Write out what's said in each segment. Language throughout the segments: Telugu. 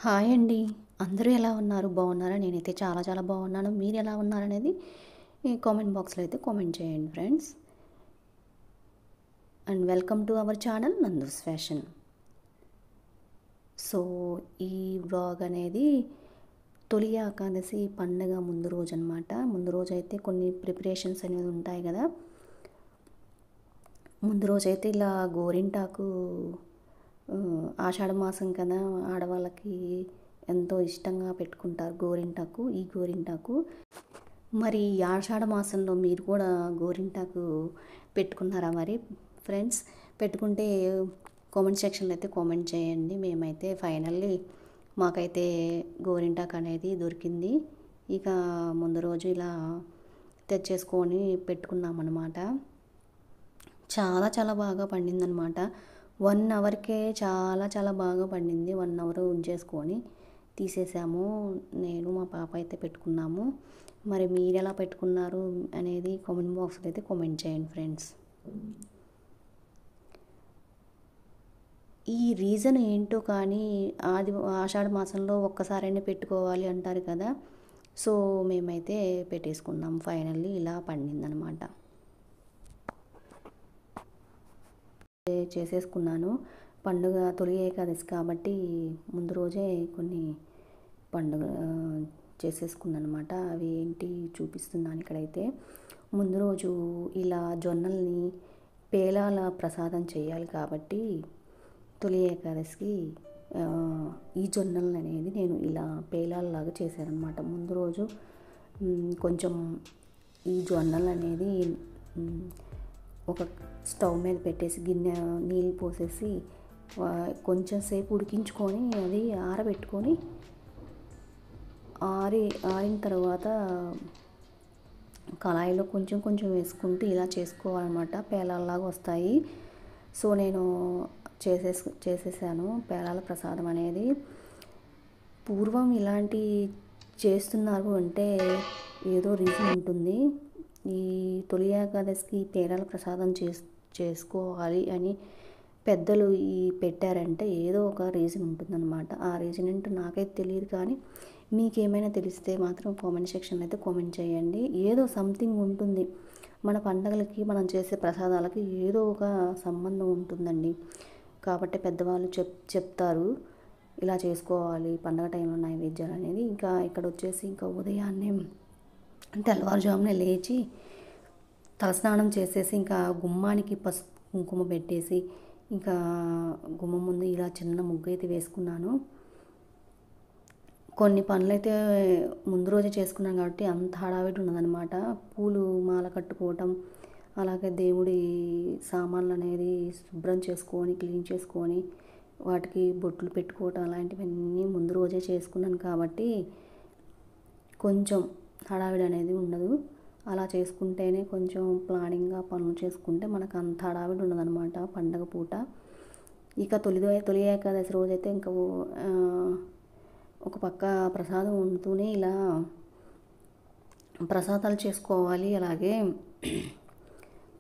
హాయ్ అండి. అందరూ ఎలా ఉన్నారు? బాగున్నారా? నేనైతే చాలా చాలా బాగున్నాను. మీరు ఎలా ఉన్నారనేది ఈ కామెంట్ బాక్స్‌లో అయితే కామెంట్ చేయండి friends. And welcome to our channel Nandu's fashion. So, ఈ వ్లాగ్ అనేది తొలి ఏకాదశి పండగ ముందు రోజు అనమాట. ముందు రోజైతే కొన్ని ప్రిపరేషన్స్ అనేవి ఉంటాయి కదా! ముందు రోజైతే ఇలా గోరింటాకు ఆషాఢ మాసం కదా! ఆడవాళ్ళకి ఎంతో ఇష్టంగా పెట్టుకుంటారు గోరింటాకు. ఈ గోరింటాకు మరి ఈ ఆషాఢ మాసంలో మీరు కూడా గోరింటాకు పెట్టుకున్నారా మరి ఫ్రెండ్స్? పెట్టుకుంటే కామెంట్ సెక్షన్లో అయితే కామెంట్ చేయండి. మేమైతే ఫైనల్లీ మాకైతే గోరింటాకు అనేది దొరికింది. ఇక ముందు రోజు ఇలా తెచ్చేసుకొని పెట్టుకున్నామన్నమాట. చాలా చాలా బాగా పండిందనమాట. 1 అవర్కే చాలా చాలా బాగా పండింది. 1 అవర్ ఉంచేసుకొని తీసేసాము. నేను మా పాప అయితే పెట్టుకున్నాము. మరి మీరెలా పెట్టుకున్నారు అనేది కామెంట్ బాక్స్లో అయితే కామెంట్ చేయండి ఫ్రెండ్స్. ఈ రీజన్ ఏంటో కానీ ఆషాఢ మాసంలో ఒక్కసారైనా పెట్టుకోవాలి అంటారు కదా! సో, మేమైతే పెట్టేసుకున్నాం. ఫైనల్లీ ఇలా పండిందనమాట. చేసేసుకున్నాను. పండుగ తొలి ఏకాదశి కాబట్టి ముందు రోజే కొన్ని పండుగ చేసేసుకున్నానమాట. అవి ఏంటి చూపిస్తున్నాను ఇక్కడైతే. ముందు రోజు ఇలా జొన్నల్ని పేలాల ప్రసాదం చేయాలి కాబట్టి తొలి ఏకాదశికి ఈ జొన్నలు అనేది నేను ఇలా పేలాలలాగా చేశానమాట. ముందు రోజు కొంచెం ఈ జొన్నలు అనేది ఒక స్టవ్ మీద పెట్టేసి గిన్నె నీళ్ళు పోసేసి కొంచెం సేపు ఉడికించుకొని అది ఆరబెట్టుకొని ఆరిన తర్వాత కళాయిలో కొంచెం కొంచెం వేసుకుంటూ ఇలా చేసుకోవాలన్నమాట. పేలాల్లాగా వస్తాయి. సో, నేను చేసేసాను పేలాల ప్రసాదం అనేది. పూర్వం ఇలాంటి చేస్తున్నారు అంటే ఏదో రీజన్ ఉంటుంది. ఈ తొలి ఏకాదశికి పేలాల ప్రసాదం చేసుకోవాలి అని పెద్దలు పెట్టారంటే ఏదో ఒక రీజన్ ఉంటుందన్నమాట. ఆ రీజన్ ఏంటో నాకైతే తెలియదు, కానీ మీకేమైనా తెలిస్తే మాత్రం కామెంట్ సెక్షన్లో అయితే కామెంట్ చేయండి. ఏదో సంథింగ్ ఉంటుంది. మన పండగలకి మనం చేసే ప్రసాదాలకి ఏదో ఒక సంబంధం ఉంటుందండి. కాబట్టి పెద్దవాళ్ళు చెప్తారు ఇలా చేసుకోవాలి పండగ టైంలో నైవేద్యాలు అనేది. ఇంకా ఇక్కడ వచ్చేసి ఇంకా ఉదయాన్నే తెల్లవారుజామునే లేచి తలస్నానం చేసేసి ఇంకా గుమ్మానికి పసుపు కుంకుమ పెట్టేసి ఇంకా గుమ్మం ముందు ఇలా చిన్న ముగ్గు అయితే వేసుకున్నాను. కొన్ని పనులైతే ముందు రోజే చేసుకున్నాను కాబట్టి అంత హడావిడి ఉన్నదనమాట. పూలు మాల కట్టుకోవటం, అలాగే దేవుడి సామాన్లు అనేది శుభ్రం చేసుకొని క్లీన్ చేసుకొని వాటికి బొట్లు పెట్టుకోవటం అలాంటివన్నీ ముందు రోజే చేసుకున్నాను కాబట్టి కొంచెం హడావిడి అనేది ఉండదు. అలా చేసుకుంటేనే కొంచెం ప్లానింగ్గా పనులు చేసుకుంటే మనకు అంత హడావిడి ఉండదన్నమాట పండగ పూట. ఇక తొలి ఏకాదశి రోజైతే ఇంకా ఒక పక్క ప్రసాదం వండుతూనే ఇలా ప్రసాదాలు చేసుకోవాలి. అలాగే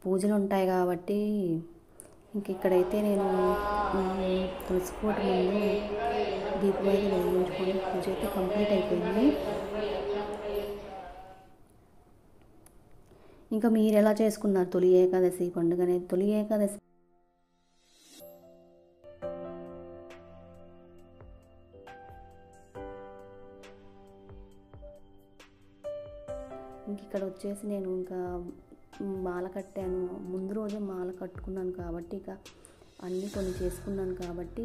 పూజలు ఉంటాయి కాబట్టి ఇంక ఇక్కడైతే నేను తులసి కోట ముందు దీపం అయితే వెలిగించుకొని పూజ అయితే కంప్లీట్ అయిపోయింది. ఇంకా మీరు ఎలా చేసుకున్నారు తొలి ఏకాదశి పండుగ అనేది? తొలి ఏకాదశి ఇంక ఇక్కడ వచ్చేసి నేను ఇంకా మాల కట్టాను. ముందు రోజే మాల కట్టుకున్నాను కాబట్టి ఇక అన్నీ కొన్ని చేసుకున్నాను కాబట్టి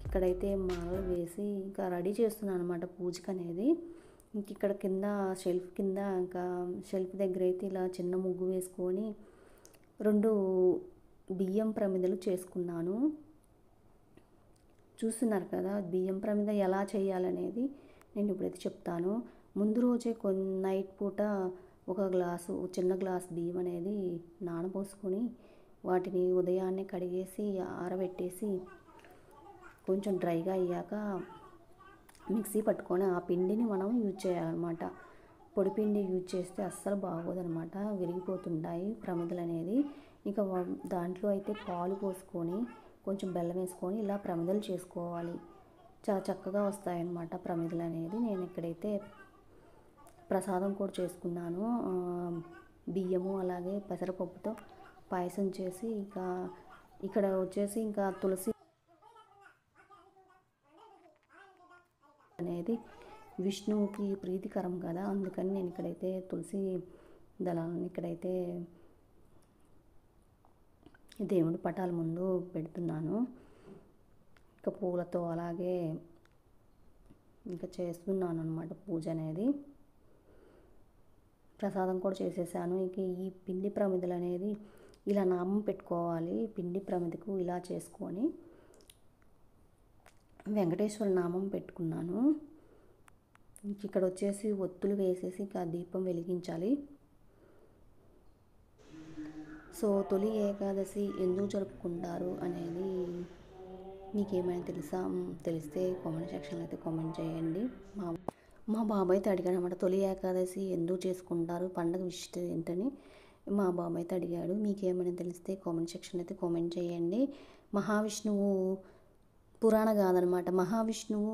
ఇక్కడైతే మాలలు వేసి ఇంకా రెడీ చేస్తున్నాను అనమాట పూజకి అనేది. ఇంక ఇక్కడ కింద షెల్ఫ్ కింద ఇంకా షెల్ఫ్ దగ్గర అయితే ఇలా చిన్న ముగ్గు వేసుకొని 2 బియ్యం ప్రమిదలు చేసుకున్నాను. చూస్తున్నారు కదా బియ్యం ప్రమిద ఎలా చేయాలనేది నేను ఇప్పుడైతే చెప్తాను. ముందు రోజే నైట్ పూట చిన్న గ్లాసు బియ్యం అనేది నానబోసుకొని వాటిని ఉదయాన్నే కడిగేసి ఆరబెట్టేసి కొంచెం డ్రైగా అయ్యాక మిక్సీ పట్టుకొని ఆ పిండిని మనం యూజ్ చేయాలన్నమాట. పొడి పిండి యూజ్ చేస్తే అస్సలు బాగోదన్నమాట, విరిగిపోతుంటాయి ప్రమిదలు అనేది. ఇక దాంట్లో అయితే పాలు పోసుకొని కొంచెం బెల్లం వేసుకొని ఇలా ప్రమిదలు చేసుకోవాలి. చాలా చక్కగా వస్తాయన్నమాట ప్రమిదలు అనేది. నేను ఇక్కడైతే ప్రసాదం కూడా చేసుకున్నాను. బియ్యము అలాగే పెసరపప్పుతో పాయసం చేసి, ఇక్కడ వచ్చేసి ఇంకా తులసి అనేది విష్ణువుకి ప్రీతికరం కదా, అందుకని నేను ఇక్కడైతే తులసి దళాలను ఇక్కడైతే దేవుడి పటాల ముందు పెడుతున్నాను. ఇంకా పూలతో అలాగే ఇంకా చేస్తున్నాను అన్నమాట పూజ అనేది. ప్రసాదం కూడా చేసేసాను. ఇంక ఈ పిండి ప్రమిదలు అనేది ఇలా నామం పెట్టుకోవాలి. పిండి ప్రమిదకు ఇలా చేసుకొని వెంకటేశ్వర నామం పెట్టుకున్నాను. ఇక్కడ వచ్చేసి ఒత్తులు వేసేసి ఇంకా దీపం వెలిగించాలి. సో తొలి ఏకాదశి ఎందుకు జరుపుకుంటారు అనేది మీకేమైనా తెలిస్తే కామెంట్ సెక్షన్లో అయితే కామెంట్ చేయండి. మా బాబాయ్ అయితే అడిగాడు అనమాట, తొలి ఏకాదశి ఎందుకు చేసుకుంటారు, పండగ విశిష్టత ఏంటని మా బాబాయ్ అయితే అడిగాడు. మీకేమైనా తెలిస్తే కామెంట్ సెక్షన్లో అయితే కామెంట్ చేయండి. మహావిష్ణువు పురాణ కాదనమాట. మహావిష్ణువు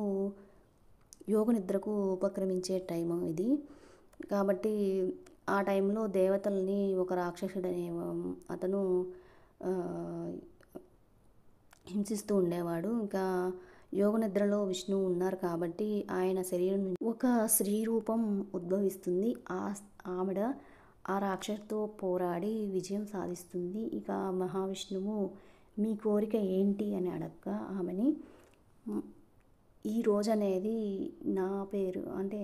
యోగ నిద్రకు ఉపక్రమించే టైం ఇది కాబట్టి ఆ టైంలో దేవతల్ని ఒక రాక్షసుడనే అతను హింసిస్తూ ఉండేవాడు. ఇంకా యోగ నిద్రలో విష్ణువు ఉన్నారు కాబట్టి ఆయన శరీరం నుంచి ఒక స్త్రీ రూపం ఉద్భవిస్తుంది. ఆవిడ ఆ రాక్షసుతో పోరాడి విజయం సాధిస్తుంది. ఇక మహావిష్ణువు మీ కోరిక ఏంటి అని అడగగా ఆమెని ఈ రోజు అనేది నా పేరు అంటే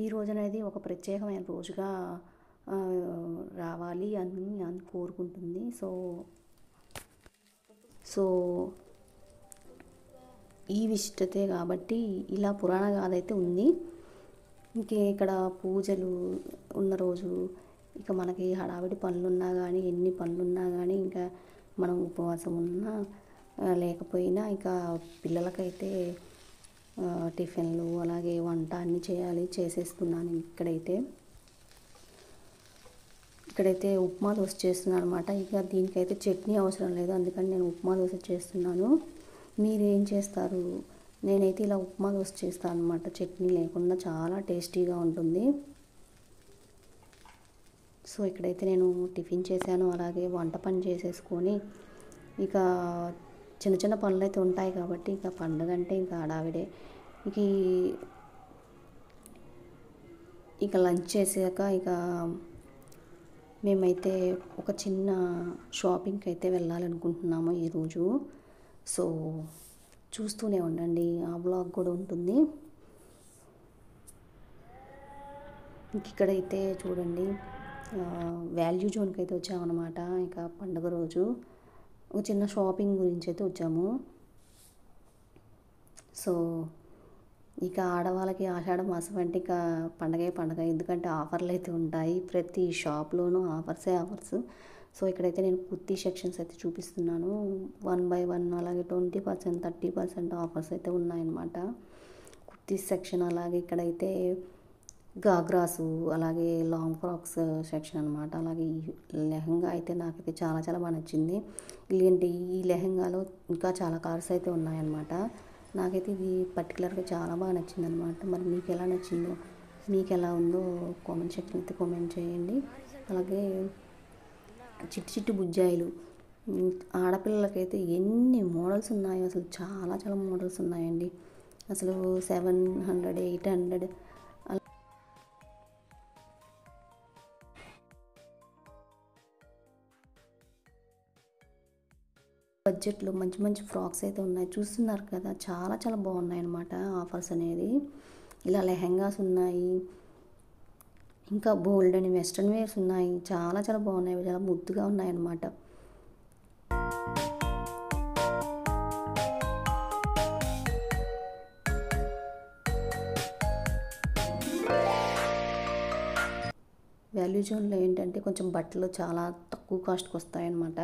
ఈ రోజు అనేది ఒక ప్రత్యేకమైన రోజుగా రావాలి అని కోరుకుంటుంది. సో ఈ విశిష్టతే కాబట్టి ఇలా పురాణ గాథ అయితే ఉంది. ఇక్కడ పూజలు ఉన్న రోజు ఇక మనకి హడావిడి పనులున్నా కానీ ఎన్ని పనులున్నా కానీ ఇంకా మనం ఉపవాసం ఉన్నా లేకపోయినా ఇక పిల్లలకైతే టిఫిన్లు అలాగే వంట అన్నీ చేసేస్తున్నాను. ఇక్కడైతే ఉప్మా దోశ చేస్తున్నాను అనమాట. ఇక దీనికైతే చట్నీ అవసరం లేదు, అందుకని నేను ఉప్మా దోశ చేస్తున్నాను. మీరు ఏం చేస్తారు? నేనైతే ఇలా ఉప్మా దోశ చేస్తాను అనమాట, చట్నీ లేకుండా. చాలా టేస్టీగా ఉంటుంది. సో ఇక్కడైతే నేను టిఫిన్ చేశాను, అలాగే వంట పని చేసేసుకొని ఇక చిన్న చిన్న పనులు అయితే ఉంటాయి కాబట్టి ఇక పండుగ అంటే ఇంకా హడావిడే. ఇక లంచ్ చేసాక ఇక మేమైతే ఒక చిన్న షాపింగ్కి అయితే వెళ్ళాలనుకుంటున్నాము ఈరోజు. సో చూస్తూనే ఉండండి, ఆ బ్లాగ్ కూడా ఉంటుంది. ఇక్కడైతే చూడండి వాల్యూ జోన్కి అయితే వచ్చామన్నమాట. ఇక పండుగ రోజు ఒక చిన్న షాపింగ్ గురించి అయితే వచ్చాము. సో ఇక ఆడవాళ్ళకి ఆషాఢ మాసం అంటే ఇక పండగ, ఎందుకంటే ఆఫర్లు అయితే ఉంటాయి. ప్రతి షాప్లోనూ ఆఫర్స్. సో ఇక్కడైతే నేను కుర్తీ సెక్షన్స్ అయితే చూపిస్తున్నాను. 1/1 అలాగే 20%, 30% ఆఫర్స్ అయితే ఉన్నాయన్నమాట కుర్తీ సెక్షన్. అలాగే ఇక్కడైతే గాగ్రాసు అలాగే లాంగ్ ఫ్రాక్స్ సెక్షన్ అనమాట. అలాగే ఈ లెహంగా అయితే నాకైతే చాలా చాలా బాగా నచ్చింది. ఈ లెహంగాలో ఇంకా చాలా కలర్స్ అయితే ఉన్నాయన్నమాట. నాకైతే ఇది పర్టికులర్గా చాలా బాగా నచ్చింది అనమాట. మరి మీకు ఎలా నచ్చిందో, మీకు ఎలా ఉందో కామెంట్ సెక్షన్ అయితే కామెంట్ చేయండి. అలాగే చిట్టి బుజ్జాయిలు ఆడపిల్లలకైతే ఎన్ని మోడల్స్ ఉన్నాయో, అసలు చాలా చాలా మోడల్స్ ఉన్నాయండి. అసలు 700, 800 బడ్జెట్లో మంచి మంచి ఫ్రాక్స్ అయితే ఉన్నాయి. చూస్తున్నారు కదా, చాలా చాలా బాగున్నాయి అన్నమాట ఆఫర్స్ అనేది. ఇలా లెహెంగాస్ ఉన్నాయి, ఇంకా బోల్డ్ అని వెస్ట్రన్ వేర్స్ ఉన్నాయి. చాలా చాలా బాగున్నాయి, చాలా ముద్దుగా ఉన్నాయి అన్నమాట. వాల్యూ జోన్లో ఏంటంటే కొంచెం బట్టలు చాలా తక్కువ కాస్ట్కి వస్తాయన్నమాట.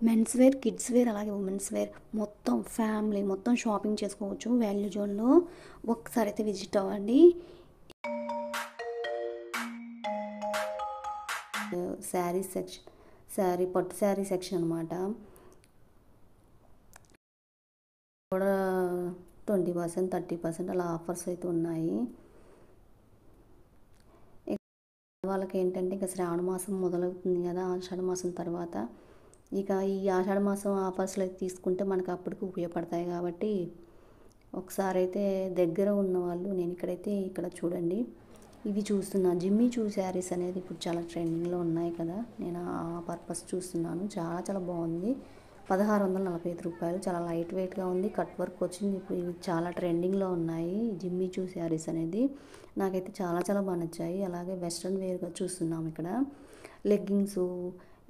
మెన్స్ వేర్, కిడ్స్ వేర్ అలాగే ఉమెన్స్ వేర్ మొత్తం ఫ్యామిలీ మొత్తం షాపింగ్ చేసుకోవచ్చు వాల్యూ జోన్లో. ఒకసారి అయితే విజిట్ అవ్వండి. పట్టు శారీ సెక్షన్ అనమాట. కూడా 20%, 30% అలా ఆఫర్స్ అయితే ఉన్నాయి. వాళ్ళకి ఏంటంటే ఇక శ్రావణ మాసం మొదలవుతుంది కదా, ఆషాఢ మాసం తర్వాత ఇక ఈ ఆషాఢ మాసం ఆఫర్స్లో అయితే తీసుకుంటే మనకు అప్పటికి ఉపయోగపడతాయి కాబట్టి ఒకసారి అయితే దగ్గర ఉన్న వాళ్ళు నేను ఇక్కడ చూడండి, ఇవి చూస్తున్నా జిమ్మీ చూ శారీస్ అనేది ఇప్పుడు చాలా ట్రెండింగ్లో ఉన్నాయి కదా, నేను ఆ పర్పస్ చూస్తున్నాను. చాలా చాలా బాగుంది. 1645 రూపాయలు, చాలా లైట్ వెయిట్గా ఉంది, కట్ వర్క్ వచ్చింది. ఇప్పుడు ఇవి చాలా ట్రెండింగ్లో ఉన్నాయి జిమ్మీ చూ శారీస్ అనేది. నాకైతే చాలా చాలా బాగా నచ్చాయి. అలాగే వెస్ట్రన్ వేర్గా చూస్తున్నాం ఇక్కడ లెగ్గింగ్స్.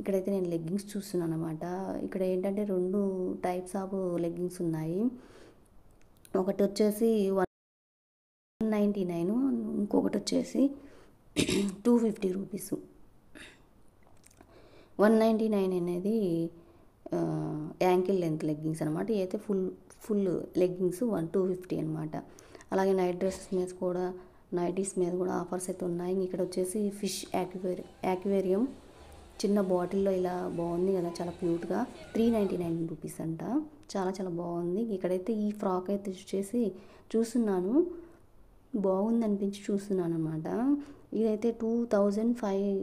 ఇక్కడైతే నేను లెగ్గింగ్స్ చూస్తున్నాను అనమాట. ఇక్కడ ఏంటంటే 2 టైప్స్ ఆఫ్ లెగ్గింగ్స్ ఉన్నాయి. ఒకటి వచ్చేసి 199, ఇంకొకటి వచ్చేసి 250 రూపీస్. 199 అనేది యాంకిల్ లెంత్ లెగ్గింగ్స్ అనమాట. ఇవైతే ఫుల్ లెగ్గింగ్స్ 250 అనమాట. అలాగే నైట్ డ్రెస్సెస్ మీద కూడా, నైటీస్ మీద కూడా ఆఫర్స్ అయితే ఉన్నాయి. ఇక్కడ వచ్చేసి ఫిష్ యాక్వేరియం చిన్న బాటిల్లో ఇలా బాగుంది కదా, చాలా క్యూట్గా. 399 రూపీస్ అంట. చాలా చాలా బాగుంది. ఇక్కడైతే ఈ ఫ్రాక్ అయితే వచ్చేసి చూస్తున్నాను, బాగుంది అనిపించి చూస్తున్నాను అనమాట. ఇదైతే 2005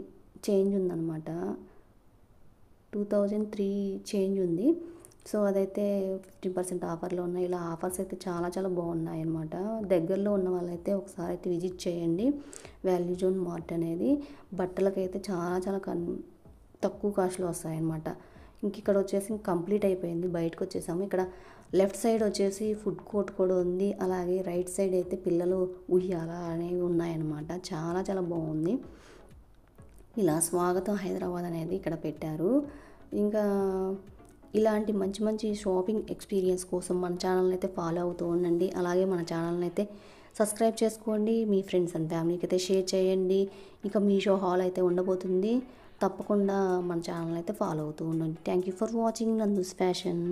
చేంజ్ ఉందన్నమాట, 2003 చేంజ్ ఉంది. సో అదైతే 50% ఆఫర్లో ఉన్నాయి. ఇలా ఆఫర్స్ అయితే చాలా చాలా బాగున్నాయి అనమాట. దగ్గరలో ఉన్న వాళ్ళైతే ఒకసారి అయితే విజిట్ చేయండి వాల్యూ జోన్ మార్ట్ అనేది. బట్టలకైతే చాలా చాలా తక్కువ కాస్ట్లో వస్తాయన్నమాట. ఇంక ఇక్కడ వచ్చేసి కంప్లీట్ అయిపోయింది, బయటకు వచ్చేసాము. ఇక్కడ లెఫ్ట్ సైడ్ వచ్చేసి ఫుడ్ కోర్ట్ కూడా ఉంది. అలాగే రైట్ సైడ్ అయితే పిల్లలు ఉయ్యాల అనేవి ఉన్నాయన్నమాట. చాలా చాలా బాగుంది. ఇలా స్వాగతం హైదరాబాద్ అనేది ఇక్కడ పెట్టారు. ఇంకా ఇలాంటి మంచి మంచి షాపింగ్ ఎక్స్పీరియన్స్ కోసం మన ఛానల్ని అయితే ఫాలో అవుతూ ఉండండి. అలాగే మన ఛానల్ని అయితే సబ్స్క్రైబ్ చేసుకోండి. మీ ఫ్రెండ్స్ అండ్ ఫ్యామిలీకి అయితే షేర్ చేయండి. ఇక మీషో హాల్ అయితే ఉండబోతుంది. తప్పకుండా మన ఛానల్ అయితే ఫాలో అవుతూ ఉండండి. Thank you for watching Nandu's fashion.